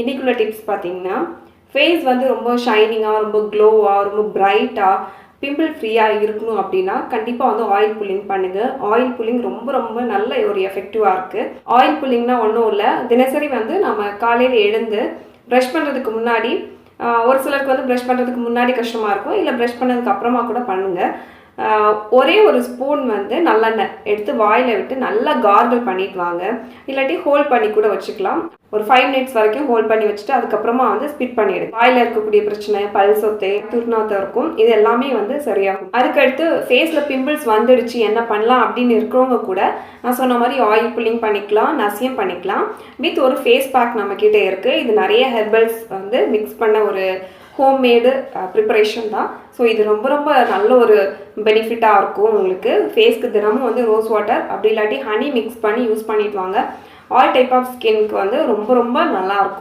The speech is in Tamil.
இன்னைக்குள்ள டிப்ஸ் பார்த்தீங்கன்னா, ஃபேஸ் வந்து ரொம்ப ஷைனிங்காக, ரொம்ப க்ளோவாக, ரொம்ப பிரைட்டாக, பிம்பிள் ஃப்ரீயாக இருக்கணும் அப்படின்னா கண்டிப்பாக வந்து ஆயில் புல்லிங் பண்ணுங்கள். ஆயில் புல்லிங் ரொம்ப ரொம்ப நல்ல ஒரு எஃபெக்டிவாக இருக்குது. ஆயில் புல்லிங்னா ஒன்றும் இல்லை, தினசரி வந்து நம்ம காலையில் எழுந்து ப்ரஷ் பண்ணுறதுக்கு முன்னாடி, ஒரு சிலருக்கு வந்து ப்ரஷ் பண்ணுறதுக்கு முன்னாடி கஷ்டமாக இருக்கும், இல்லை ப்ரஷ் பண்ணதுக்கு அப்புறமா கூட பண்ணுங்கள். ஒரே ஒரு ஸ்பூன் வந்து நல்லெண்ணெய் எடுத்து வாயில் விட்டு நல்லா கார்கிள் பண்ணிட்டு வாங்க. இல்லாட்டி ஹோல்ட் பண்ணி கூட வச்சுக்கலாம். ஒரு 5 மினிட்ஸ் வரைக்கும் ஹோல்ட் பண்ணி வச்சுட்டு அதுக்கப்புறமா வந்து ஸ்பிட் பண்ணிவிடுங்க. வாயில் இருக்கக்கூடிய பிரச்சனை, பல் சொத்தை, துர்நாத்தம் இருக்கும், இது எல்லாமே வந்து சரியாகும். அதுக்கடுத்து ஃபேஸில் பிம்பிள்ஸ் வந்துடுச்சு, என்ன பண்ணலாம் அப்படின்னு இருக்கிறவங்க கூட நான் சொன்ன மாதிரி ஆயில் புல்லிங் பண்ணிக்கலாம், நசியம் பண்ணிக்கலாம். வித் ஒரு ஃபேஸ் பேக் நம்மக்கிட்ட இருக்குது. இது நிறைய ஹெர்பல்ஸ் வந்து மிக்ஸ் பண்ண ஒரு ஹோம்மேடு ப்ரிப்பரேஷன் தான். ஸோ இது ரொம்ப ரொம்ப நல்ல ஒரு பெனிஃபிட்டாக இருக்கும் உங்களுக்கு. ஃபேஸ்க்கு தினமும் வந்து ரோஸ் வாட்டர் அப்படி இல்லாட்டி ஹனி மிக்ஸ் பண்ணி யூஸ் பண்ணிட்டு வாங்க. ஆல் டைப் ஆஃப் ஸ்கின்க்கு வந்து ரொம்ப ரொம்ப நல்லாயிருக்கும்.